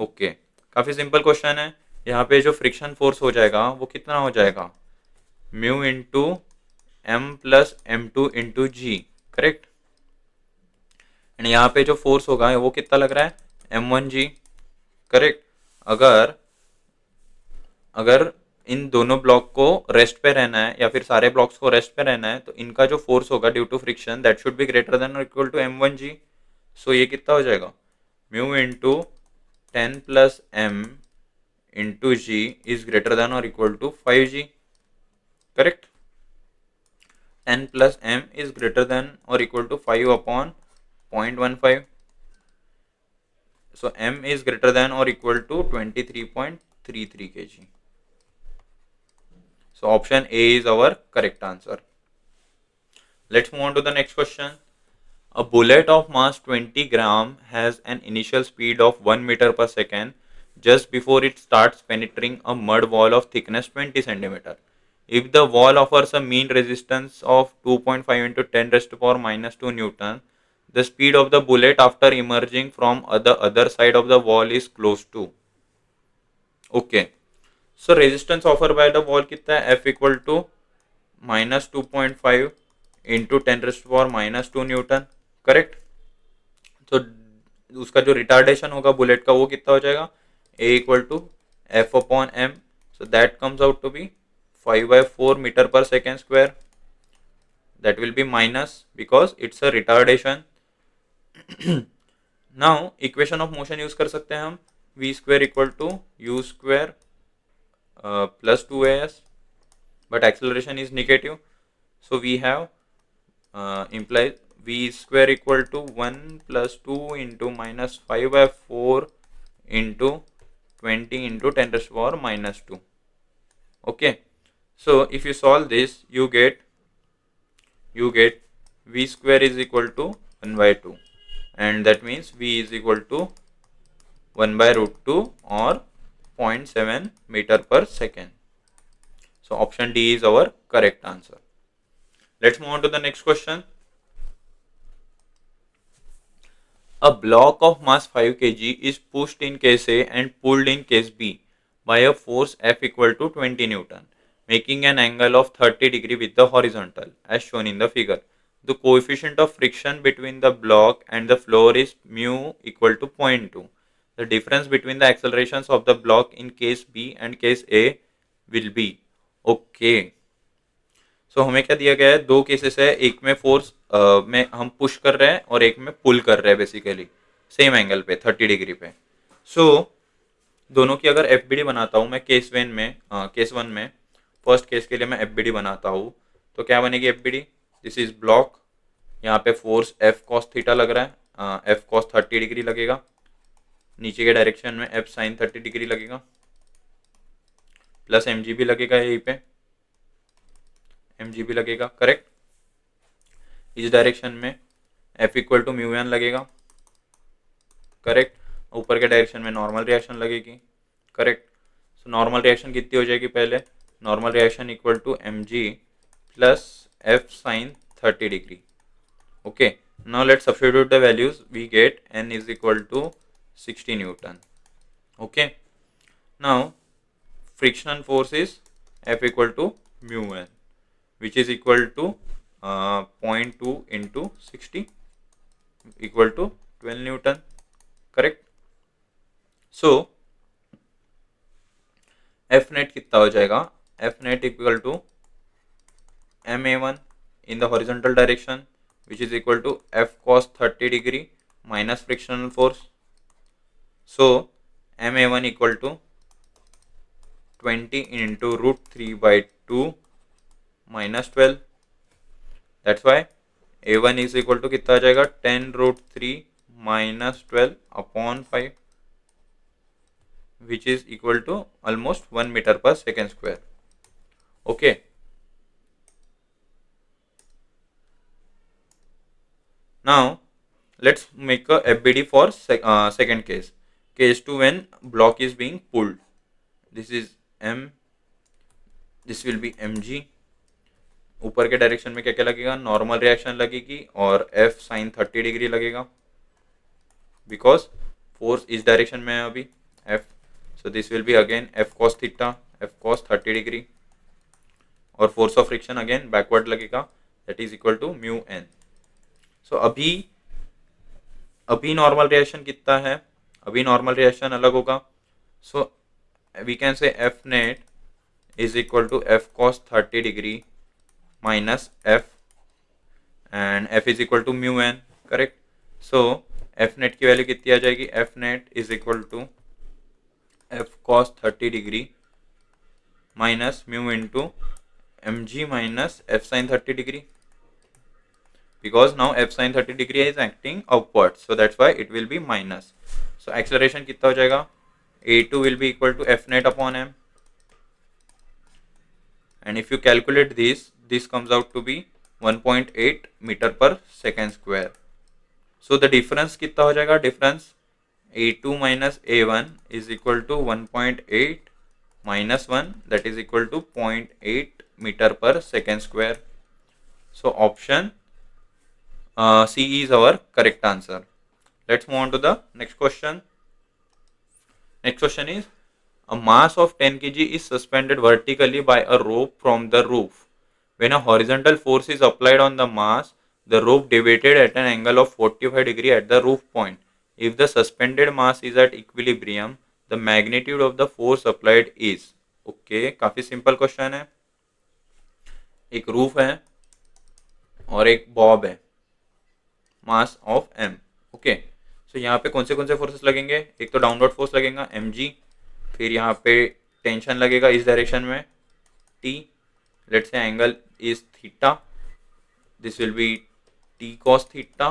Okay. काफ़ी simple question है. यहाँ पे जो friction force हो जाएगा वो कितना हो जाएगा, mu into m plus M2 into g, correct. And यहाँ पे जो फोर्स होगा वो कितना लग रहा है, M1G, करेक्ट. अगर अगर इन दोनों ब्लॉक को रेस्ट पे रहना है या फिर सारे ब्लॉक्स को रेस्ट पे रहना है तो इनका जो फोर्स होगा due to friction that should be greater than और इक्वल टू M1G. सो ये कितना हो जाएगा, mu into 10 plus M into G is greater than और equal to 5G, correct. 10 plus M is greater than और equal to 5 upon 0.15. So M is greater than or equal to 23.33 kg. So option A is our correct answer. Let's move on to the next question. A bullet of mass 20 gram has an initial speed of 1 meter per second just before it starts penetrating a mud wall of thickness 20 centimeter. If the wall offers a mean resistance of 2.5 into 10 raised to power minus 2 Newton, the speed of the bullet after emerging from the other side of the wall is close to. Okay. So resistance offered by the wall कितना है, F equal to minus 2.5 into 10 raised to power minus 2 Newton, correct. तो उसका जो retardation होगा bullet का वो कितना हो जाएगा, A equal to F upon M, so that comes out to be 5/4 meter per second square. That will be minus because it's a retardation. Now equation of motion use कर सकते हैं हम, v square equal to u square plus 2as, but acceleration is negative, so we have implies v square equal to 1 plus 2 into minus 5/4 into 20 into 10 raised to the power minus 2. Okay, so if you solve this, you get v square is equal to 1 by 2, and that means v is equal to 1 by root 2 or 0.7 meter per second. So option D is our correct answer. Let's move on to the next question. A block of mass 5 kg is pushed in case A and pulled in case B by a force F equal to 20 Newton, making an angle of 30 degree with the horizontal as shown in the figure. The coefficient of friction between the block and the floor is mu equal to 0.2. The difference between the accelerations of the block in case B and case A will be. Okay. सो हमें क्या दिया गया है, दो cases है, एक में force में हम पुश कर रहे हैं और एक में पुल कर रहे हैं, बेसिकली सेम एंगल पे 30 डिग्री पे. सो दोनों की अगर एफ बनाता हूँ मैं केस वन में फर्स्ट केस के लिए मैं एफ बनाता हूँ, तो क्या बनेगी एफ दिस इज ब्लॉक, यहाँ पे फोर्स एफ कॉस थीटा लग रहा है, एफ कॉस 30 डिग्री लगेगा, नीचे के डायरेक्शन में एफ साइन 30 डिग्री लगेगा, प्लस एम भी लगेगा यहीं पे, mg भी लगेगा, करेक्ट. इस डायरेक्शन में f equal to mu n लगेगा, करेक्ट. ऊपर के डायरेक्शन में नॉर्मल रिएक्शन लगेगी, करेक्ट. सो नॉर्मल रिएक्शन कितनी हो जाएगी, पहले normal reaction equal to mg plus f sine 30 degree. Okay, now let's substitute the values, we get n is equal to 60 newton. Okay, now frictional force is f equal to mu n, which is equal to 0.2 into 60 equal to 12 Newton, correct. So F net कितना हो जाएगा, F net equal to ma1 in the horizontal direction which is equal to F cos 30 degree minus frictional force. So ma1 equal to 20 into root 3 by 2 minus 12. That's why a1 is equal to कितना आ जाएगा, 10 root 3 minus 12 upon 5, which is equal to almost 1 meter per second square. Okay. Now let's make a FBD for second case. Case 2 when block is being pulled. This is M, this will be mg. ऊपर के direction में क्या क्या लगेगा, normal reaction लगेगी और f sine 30 degree लगेगा, because force इस डायरेक्शन में है अभी f. So this will be again f cos theta, f cos 30 degree, और force of friction again backward लगेगा, that is equal to mu N. So अभी नॉर्मल रिएक्शन कितना है, अभी नॉर्मल रिएक्शन अलग होगा. So we can say f net is equal to f cos 30 degree minus f and f is equal to mu n, correct. So f net की value कितनी आ जाएगी, f net is equal to f cos 30 degree minus mu into mg minus f sin 30 degree, because now f sin 30 degree is acting upwards, so that's why it will be minus. So acceleration कितना हो जाएगा, a2 will be equal to f net upon m, and if you calculate this comes out to be 1.8 meter per second square. So the difference कितना हो जाएगा, difference a2 minus a1 is equal to 1.8 minus 1, that is equal to 0.8 meter per second square. So option C is our correct answer. Let's move on to the next question. Next question is, a mass of 10 kg is suspended vertically by a rope from the roof. When a horizontal force is applied on the mass, the rope deviated at an angle of 45 degree at the roof point. If the suspended mass is at equilibrium, the magnitude of the force applied is. Okay, काफी simple question है. एक roof है और एक Bob है, mass of m। Okay, सो यहाँ पे कौन से फोर्सेस लगेंगे? एक तो डाउनवर्ड फोर्स लगेगा mg, फिर यहाँ पे टेंशन लगेगा इस डायरेक्शन में t, let's say angle is theta, this will be t cos theta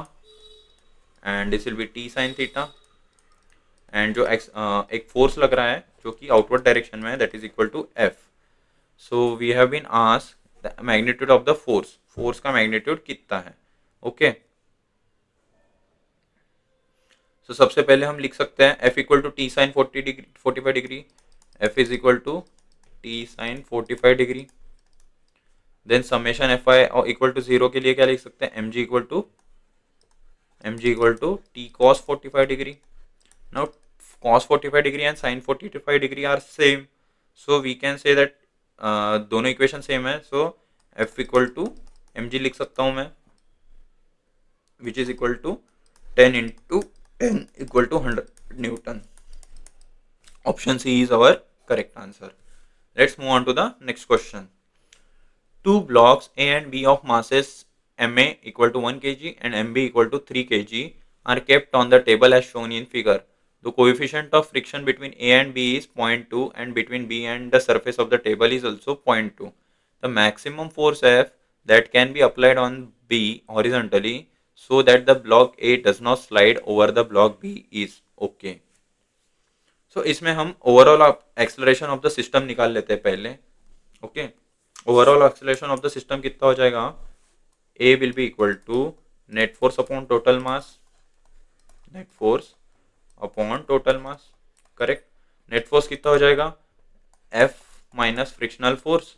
and this will be t sin theta, and जो एक फोर्स लग रहा है जो कि आउटवर्ड डायरेक्शन में है, that is equal to f। So we have been asked the magnitude of the force, force का मैग्नीट्यूड कितना है। ओके, सो सबसे पहले हम लिख सकते हैं f equal to T sine 45 degree, f is equal to T sine 45 degree. Then summation f i equal to 0 के लिए क्या लिख सकते हैं? mg equal to t cos 45 degree. Now cos 45 degree and sin 45 degree are same, so we can say that दोनों equation same है, so f equal to mg लिख सकता हूं मैं, which is equal to 10 into 10 equal to 100 newton. Option C is our correct answer. Let's move on to the next question. Two blocks A and B of masses MA equal to 1 kg and MB equal to 3 kg are kept on the table as shown in figure. The coefficient of friction between A and B is 0.2 and between B and the surface of the table is also 0.2. The maximum force F that can be applied on B horizontally so that the block A does not slide over the block B is okay. So इसमें हम overall acceleration of the system निकाल लेते हैं पहले। Okay, overall acceleration of the system कितना हो जाएगा? A will be equal to net force upon total mass, net force upon total mass, correct. Net force कितना हो जाएगा? F minus frictional force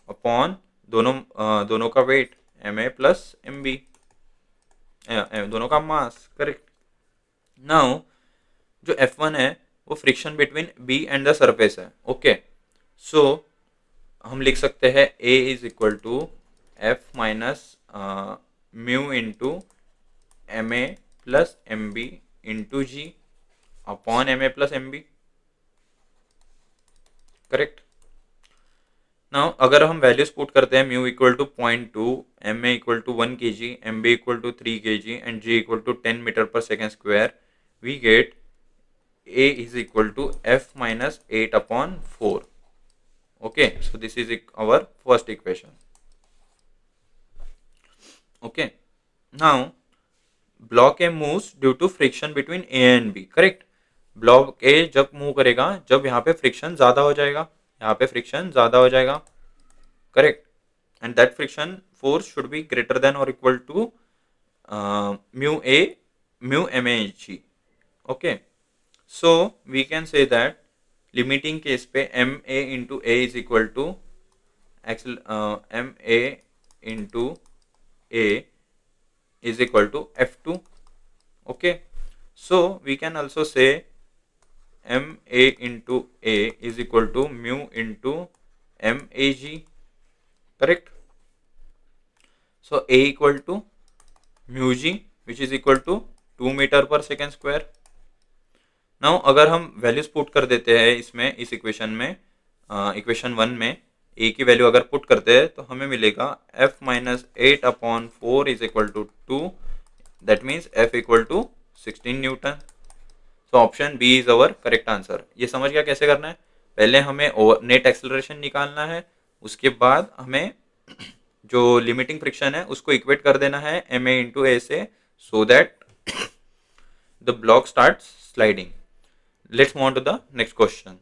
upon दोनों का weight M A plus M B, दोनों का मास, करेक्ट। नाउ जो F1 है वो friction between B and the surface है। ओके, सो हम लिख सकते हैं A is equal to F minus mu into M A plus M B into G upon M A plus M B, correct. Now अगर हम values put करते हैं, mu equal to 0.2, M A equal to 1 kg, M B equal to 3 kg and G equal to 10 metre per second square, we get A is equal to F minus 8 upon 4. Okay, so this is our first equation. Okay, now block A moves due to friction between A and B. Correct. Block A जब move करेगा जब यहाँ पे friction ज्यादा हो जाएगा, यहाँ पे फ्रिक्शन ज्यादा हो जाएगा, correct. And that friction force should be greater than और equal to mu M A G. Okay, so we can say that limiting case पे ma into a is equal to ma into a is equal to f2. Okay, so we can also say ma into a is equal to mu into mag, correct. So a equal to mu g which is equal to 2 meter per second square. Now अगर हम values put कर देते हैं इसमें, इस equation में, equation 1 में ए की वैल्यू अगर पुट करते हैं तो हमें मिलेगा f minus 8 upon 4 is equal to 2, that means f equal to 16 newton. So option B is our correct answer. ये समझ गया कैसे करना है? पहले हमें नेट एक्सेलरेशन निकालना है, उसके बाद हमें जो लिमिटिंग फ्रिक्शन है उसको इक्वेट कर देना है एम ए इंटू ए से, so that the block start sliding. Let's move on to the next question.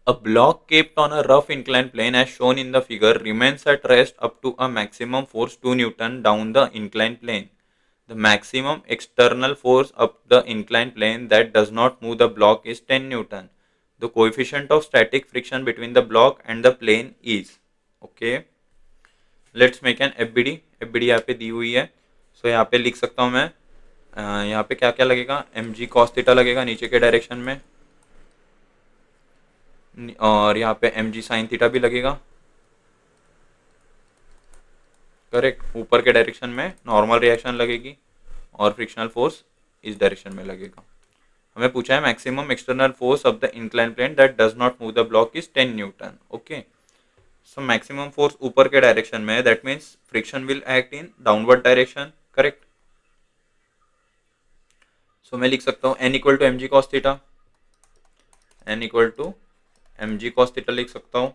A block kept on a rough inclined plane as shown in the figure remains at rest up to a maximum force 2 Newton down the inclined plane. The maximum external force up the inclined plane that does not move the block is 10 Newton. The coefficient of static friction between the block and the plane is. Okay. Let's make an FBD. FBD यहाँ पे दी हुई है, so यहाँ पे लिख सकता हूँ मैं, यहाँ पे क्या क्या लगेगा? एम जी कॉस थीटा लगेगा नीचे के डायरेक्शन में, और यहाँ पे एम जी साइन थीटा भी लगेगा, करेक्ट। ऊपर के डायरेक्शन में नॉर्मल रिएक्शन लगेगी और फ्रिक्शनल फोर्स इस डायरेक्शन में लगेगा। हमें पूछा है maximum external force of the incline plane that does not move the block is 10 newton. Okay, so maximum force ऊपर के डायरेक्शन में है, that means friction will act in downward direction, correct. So मैं लिख सकता हूँ n equal to M G cos theta, n equal to M G cos theta लिख सकता हूँ,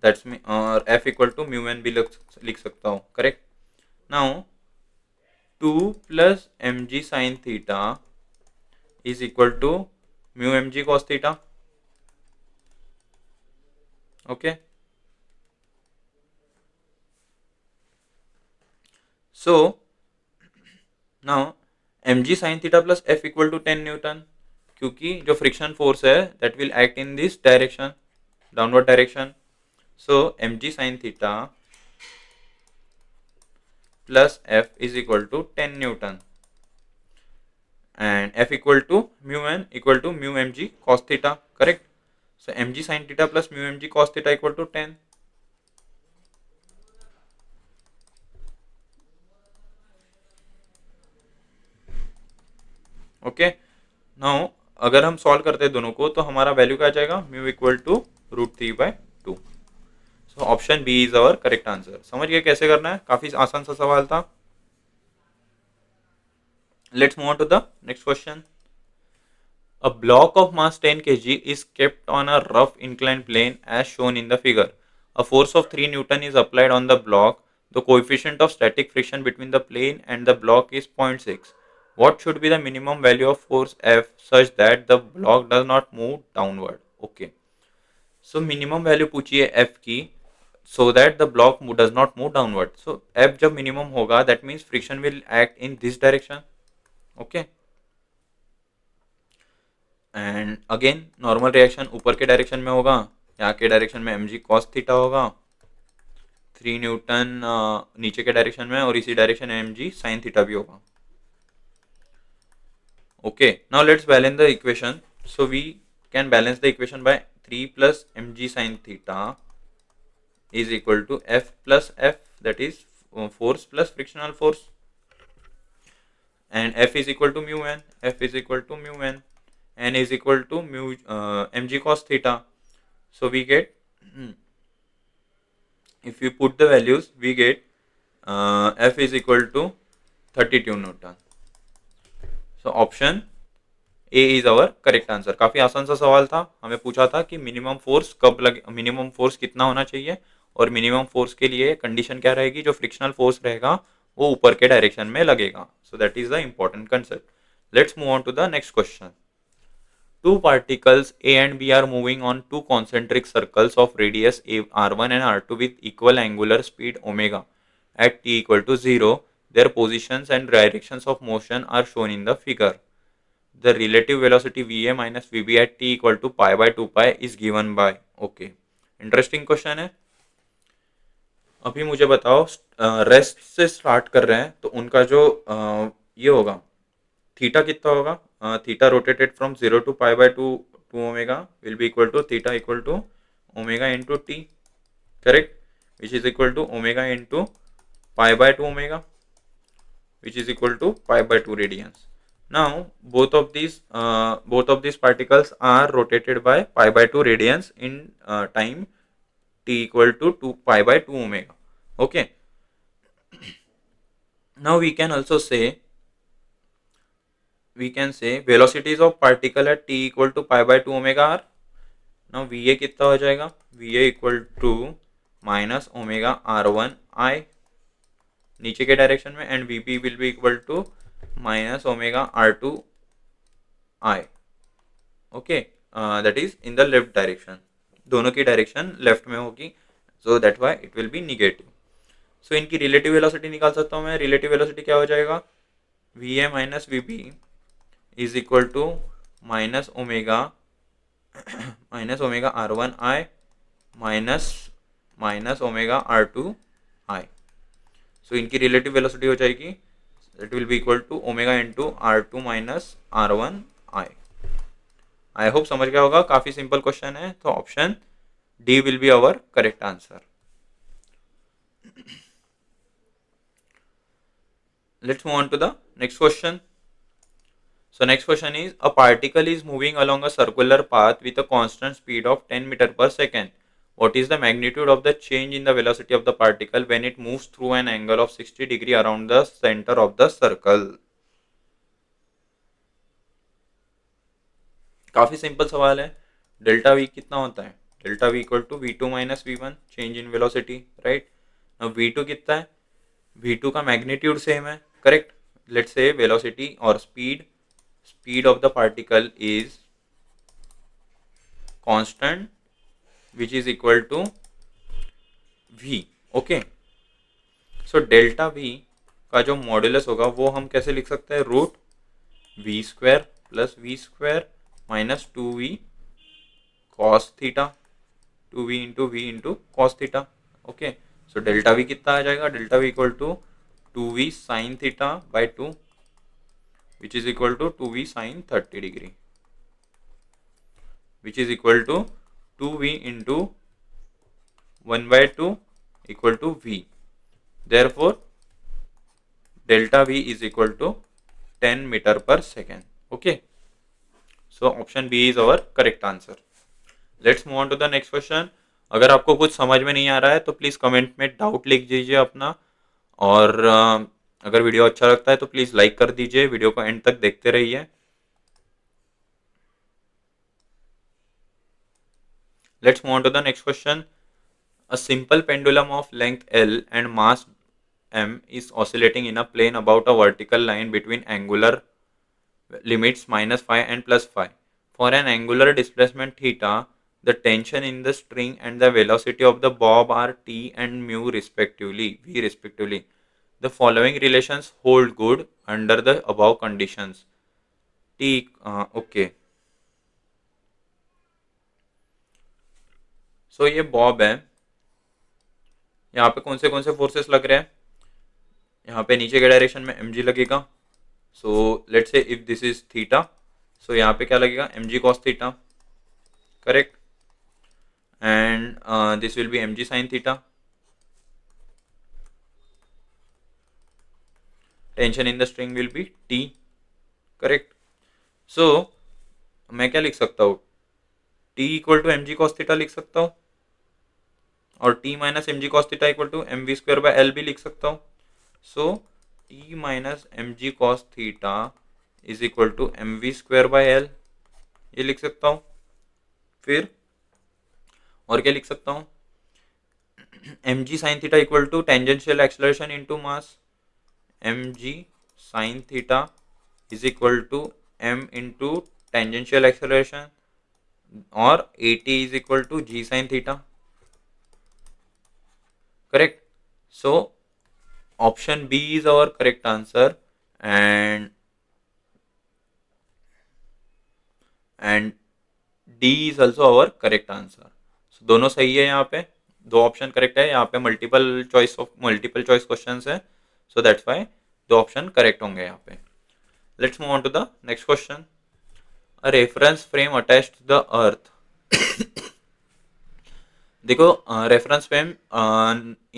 दैट्स मी, और f equal to mu N भी लिख सकता हूँ, correct. Now 2 plus m ji sine theta is equal to mu mg cos theta, okay। So now mg sin theta plus f equal to 10 Newton, क्योंकि जो friction force है that will act in this direction, downward direction। So mg sin theta plus f is equal to 10 Newton and f equal to mu n equal to mu mg cos theta, correct। So mg sin theta plus mu mg cos theta equal to 10, okay. Now अगर हम solve करते हैं दोनों को तो हमारा value क्या आ जाएगा, mu equal to √3/2। So option B is our correct answer. समझ गए कैसे करना है, काफी आसान सा सवाल था। Let's move on to the next question. A block of mass 10 kg is kept on a rough inclined plane as shown in the figure. A force of 3 Newton is applied on the block. The coefficient of static friction between the plane and the block is 0.6. What should be the minimum value of force F such that the block does not move downward? Okay. So minimum value पूछी है F की, so that the block does not move downward. So F जब minimum होगा that means friction will act in this direction. Okay. And again normal reaction ऊपर के direction में होगा, यहाँ के डायरेक्शन में एम जी कॉस थीटा होगा, 3 न्यूटन नीचे के डायरेक्शन में, और इसी डायरेक्शन एम जी साइन थीटा भी होगा। Okay, now let's balance the equation. So we can balance the equation by 3 plus m ji sine theta is equal to f plus f, that is force plus frictional force, and f is equal to mu n, f is equal to mu n, n is equal to mu mg cos theta. So we get if we put the values we get f is equal to 32 Newton. So option A is our correct answer। काफी आसान सा सवाल था, हमें पूछा था कि minimum force कब लगे, मिनिमम फोर्स कितना होना चाहिए, और मिनिमम फोर्स के लिए कंडीशन क्या रहेगी, जो फ्रिक्शनल फोर्स रहेगा वो ऊपर के डायरेक्शन में लगेगा। So that is the important concept. Let's move on to the next question. Two particles A and B are moving on two concentric circles of radius R1 and R2 with equal angular speed omega at t equal to 0. Their positions and directions of motion are shown in the figure. The relative velocity Va minus Vb at t equal to pi by 2 pi is given by. Okay, interesting question है। अभी मुझे बताओ, rest से start कर रहे हैं तो उनका जो ये होगा थीटा कितना होगा, theta rotated from 0 to pi by 2 to omega will be equal to theta equal to omega into t, correct, which is equal to omega into pi by 2 omega, which is equal to pi by 2 radians. Now both of these particles are rotated by pi by 2 radians in time t equal to 2 pi by 2 omega. Okay, now we can also say velocities of particle at t equal to pi by 2 omega r. Now Va कितना हो जाएगा, Va equal to minus omega r1 I नीचे के direction में, and Vp will be equal to minus omega r2 I, okay, that is in the left direction, दोनों की direction left में होगी, so that why it will be negative. So इनकी relative velocity निकाल सकता हूँ मैं। रिलेटिव वेलोसिटी क्या हो जाएगा, Va minus Vp is equal to minus omega r1 I minus omega r2 I। So इनकी रिलेटिव वेलोसिटी हो जाएगी, it will be equal to omega into r2 minus r1 I। I hope समझ गया होगा, काफी सिंपल क्वेश्चन है। तो ऑप्शन D will be our correct answer. Let's move on to the next question. So next question is, a particle is moving along a circular path with a constant speed of 10 meter per second. What is the magnitude of the change in the velocity of the particle when it moves through an angle of 60 degree around the center of the circle? काफी simple सवाल है. Delta v कितना होता है? Delta v equal to v two minus v one, change in velocity, right. अब v two कितना है? V two का मैग्नीट्यूड सेम है, करेक्ट. लेट्स से वेलोसिटी और speed of the particle is constant which is equal to v. Okay. So delta v का जो modulus होगा वो हम कैसे लिख सकते हैं? Root v square plus v square minus 2v cos theta, 2v into cos theta. Okay. So delta v कितना आ जाएगा? Delta v equal to 2v sine theta by 2 which is equal to 2v sin 30 degree, which is equal to 2v into 1 by 2 equal to v. Therefore delta v is equal to 10 meter per second. Okay, so option B is our correct answer. Let's move on to the next question. अगर आपको कुछ समझ में नहीं आ रहा है तो please comment में डाउट लिख दीजिए अपना, और अगर वीडियो अच्छा लगता है तो प्लीज लाइक कर दीजिए. वीडियो को एंड तक देखते रहिए. Let's move on to the next question. A simple pendulum of length L and mass m is oscillating in a plane about a vertical line between angular limits -phi and +phi. For an angular displacement theta, the tension in the string and the velocity of the bob are t and mu respectively, v respectively. The following relations hold good under the above conditions. T, okay. So ये Bob है. यहाँ पे कौन से forces लग रहे हैं? यहाँ पे नीचे के डायरेक्शन में mg लगेगा. So let's say if this is theta, so यहाँ पे क्या लगेगा? mg cos theta, correct. And this will be mg sin theta. Tension in the string will be t, correct. So मैं क्या लिख सकता हूँ? t equal to mg cos theta लिख सकता हूँ, और t minus mg cos theta equal to mv square by l भी लिख सकता हूँ. So t minus mg cos theta is equal to mv square by l, ये लिख सकता हूँ. फिर और क्या लिख सकता हूँ? mg sin theta equal to tangential acceleration into mass. mg sin theta is equal to m into tangential acceleration, और at is equal to g sin theta, correct. So option B is our correct answer, and D is also our correct answer. So दोनों सही है. यहाँ पे दो option correct है. यहाँ पे मल्टीपल चॉइस क्वेश्चंस है, सो दैट्स व्हाई दो ऑप्शन करेक्ट होंगे यहाँ पे. Let's move on to the next question. A reference frame attached to the earth. देखो, रेफरेंस फ्रेम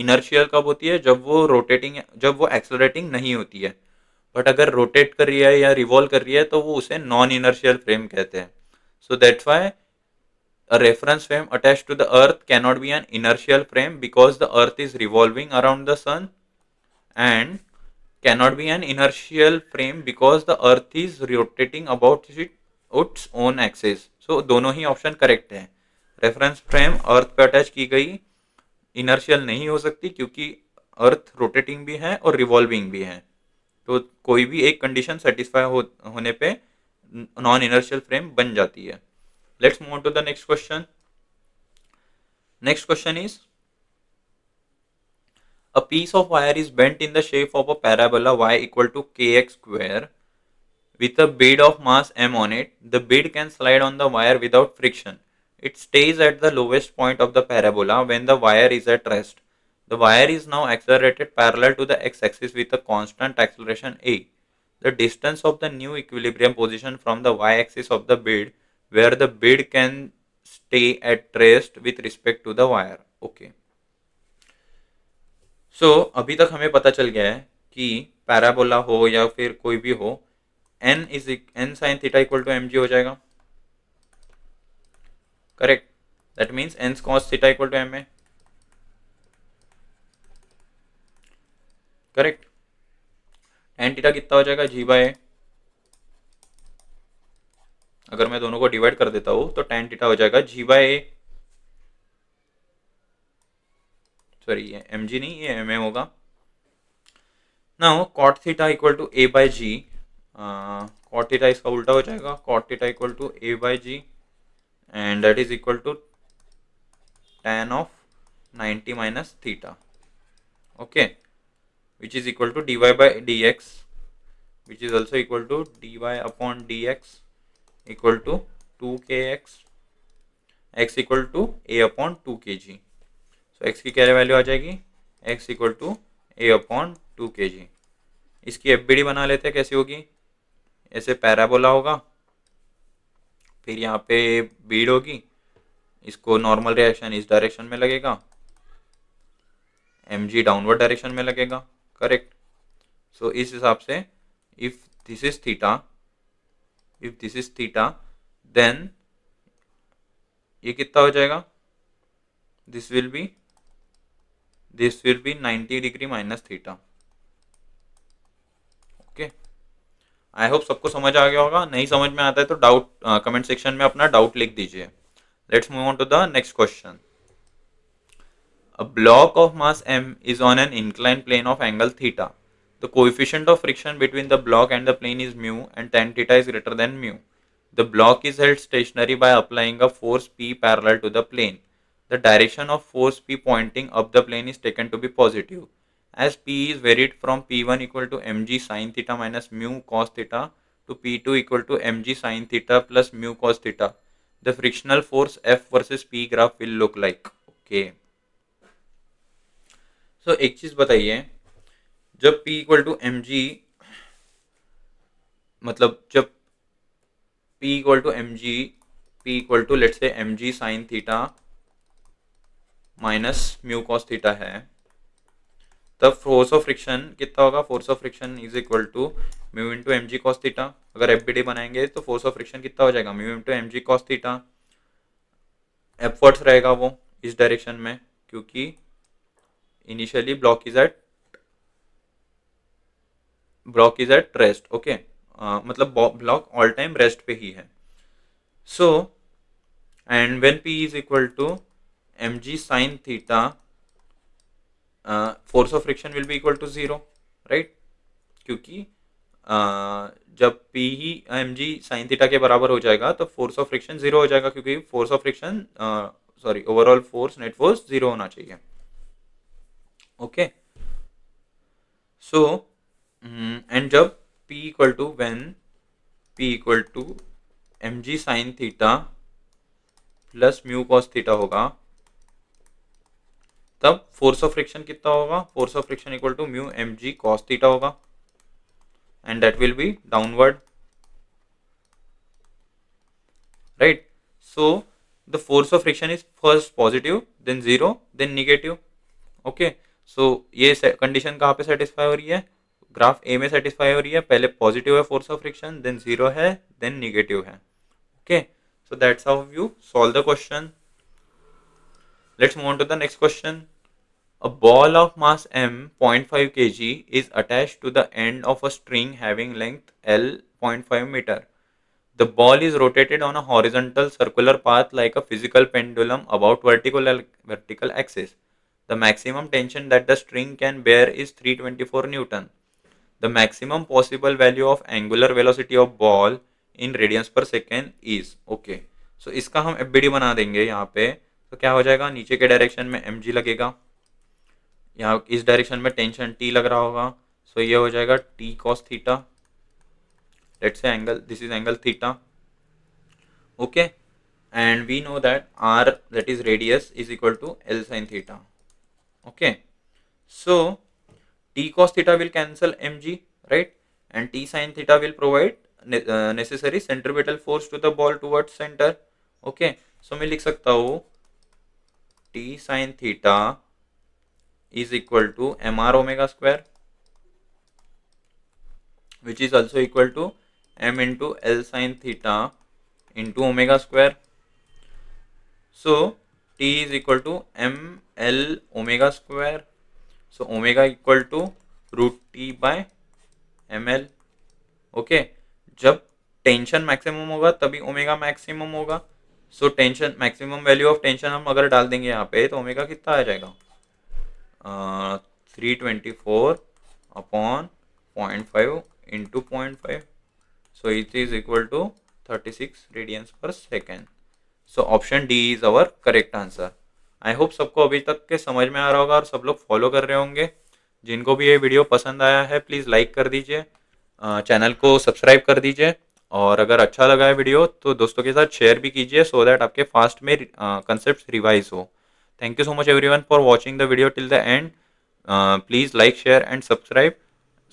इनर्शियल कब होती है? जब वो एक्सेलरेटिंग नहीं होती है. बट अगर रोटेट कर रही है या रिवॉल्व कर रही है तो वो उसे नॉन इनर्शियल फ्रेम कहते हैं. So that's why a reference frame attached to the earth can not be an inertial frame because the earth is revolving around the sun, and can not be an inertial frame because the earth is rotating about its own axis. So दोनों ही option correct है. Reference frame earth पे attach की गई inertial नहीं हो सकती क्योंकि अर्थ रोटेटिंग भी है और रिवॉल्विंग भी है. तो कोई भी एक कंडीशन सेटिस्फाई होने पे नॉन इनर्शियल फ्रेम बन जाती है. Let's move to the next question. Next question is, a piece of wire is bent in the shape of a parabola y equal to kx square with a bead of mass m on it. The bead can slide on the wire without friction. It stays at the lowest point of the parabola when the wire is at rest. The wire is now accelerated parallel to the x-axis with a constant acceleration a. The distance of the new equilibrium position from the y-axis of the bead where the bead can stay at rest with respect to the wire. Okay. So अभी तक हमें पता चल गया है कि parabola हो या फिर कोई भी हो, n sine theta equal to M G हो जाएगा, correct. That means n cos theta equal to m a, correct. Tan theta कितना हो जाएगा, जी बाय ए. अगर मैं दोनों को डिवाइड कर देता हूं तो टेन थीटा हो जाएगा जी बाय ए. सॉरी, ये एम जी नहीं, ये एम ए होगा. Now cot theta equal to a by g. Cot theta इसका उल्टा हो जाएगा, cot theta equal to a by g, and that is equal to tan of 90 minus theta, okay, which is equal to dy by dx, which is also equal to dy upon dx equal to 2kx, x equal to a upon 2 kg. so x की क्या value आ जाएगी, x equal to a upon 2 kg. इसकी FBD बना लेते हैं, कैसी होगी, ऐसे पैराबोला होगा, फिर यहाँ पे बीड होगी, इसको नॉर्मल रिएक्शन इस डायरेक्शन में लगेगा, एम जी डाउनवर्ड डायरेक्शन में लगेगा, करेक्ट. सो इस हिसाब से if this is theta, then ये कितना हो जाएगा, this will be 90 degree minus theta. Okay, I hope सबको समझ आ गया होगा. नहीं समझ में आता है तो डाउट कमेंट सेक्शन में अपना डाउट लिख दीजिए. Let's move on to the next question. A block of mass m is on an inclined plane of angle theta. The coefficient of friction between the block and the plane is mu and tan theta is greater than mu. The block is held stationary by applying a force P parallel to the plane. The direction of force P pointing up the plane is taken to be positive. As P is varied from P1 equal to mg sin theta minus mu cos theta to P2 equal to mg sin theta plus mu cos theta, the frictional force F versus P graph will look like. Okay. So एक चीज बताइए, जब P equal to M g, मतलब जब P equal to M g, P equal to let's say m ji sine theta minus mu cos theta है, तब force of friction कितना होगा, force of friction is equal to mu into m ji cos theta. अगर FBD बनाएंगे तो force of friction कितना हो जाएगा, म्यू इंटू एम जी कॉस थीटा. एफर्ट्स रहेगा वो इस डायरेक्शन में, क्योंकि initially block is at rest. Okay, मतलब ब्लॉक ऑल टाइम रेस्ट पे ही है. So and when P is equal to M G sine theta, force of friction will be equal to 0, right, क्योंकि जब P ही m जी sine theta के बराबर हो जाएगा तो फोर्स ऑफ फ्रिक्शन 0 हो जाएगा, क्योंकि force of friction sorry overall force net force 0 होना चाहिए. ओके, सो एंड जब P equal to when P equal to M G sine theta plus mu cos theta होगा, तब फोर्स ऑफ फ्रिक्शन कितना होगा, force of friction equal to mu M ji cos theta होगा, and that will be downward, right. So the force of friction is first positive, then 0, then negative. Okay, सो ये condition कहाँ पे satisfy हो रही है, graph A में satisfy हो रही है. पहले पॉजिटिव है फोर्स ऑफ फ्रिक्शन, देन 0 है, देन निगेटिव है. Okay, so that's how you solve the question. Let's move on to the next question. A ball of mass m 0.5 kg is attached to the end of a string having length L 0.5 meter. The ball is rotated on a horizontal circular path like a physical pendulum about vertical axis. The maximum tension that the string can bear is 324 Newton. The maximum possible value of angular velocity of ball in radians per second is. Okay. So इसका हम FBD बना देंगे यहाँ पे. तो क्या हो जाएगा, नीचे के डायरेक्शन में mg लगेगा, यहाँ इस डायरेक्शन में टेंशन T लग रहा होगा. सो ये हो जाएगा T cos theta. Let's say angle, this is angle theta. Okay, and we know that r, that is radius, is equal to L sin theta. Okay, so T cos theta will cancel mg, right, and T sin theta will provide necessary centripetal force to the ball towards center. Okay, so मैं लिख सकता हूँ T sin theta is equal to mr omega square, which is also equal to m into L sin theta into omega square. So T is equal to m L omega square. So omega equal to root T by ml. Okay, जब tension maximum होगा तभी omega maximum होगा. So tension maximum value of tension हम अगर डाल देंगे यहाँ पे तो ओमेगा कितना आ जाएगा, 324 upon 0.5 into 0.5. So it is equal to 36 radians per second. So option D is our correct answer. I hope सबको अभी तक के समझ में आ रहा होगा और सब लोग फॉलो कर रहे होंगे. जिनको भी ये वीडियो पसंद आया है प्लीज़ लाइक कर दीजिए, चैनल को सब्सक्राइब कर दीजिए, और अगर अच्छा लगा है वीडियो तो दोस्तों के साथ शेयर भी कीजिए सो दैट आपके फास्ट में कंसेप्ट रिवाइज हो. Thank you so much everyone for watching the video till the and. Please like share and subscribe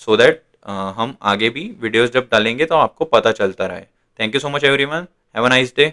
so that हम आगे भी वीडियोस जब डालेंगे तो आपको पता चलता रहे. Thank you so much everyone. Have a nice day.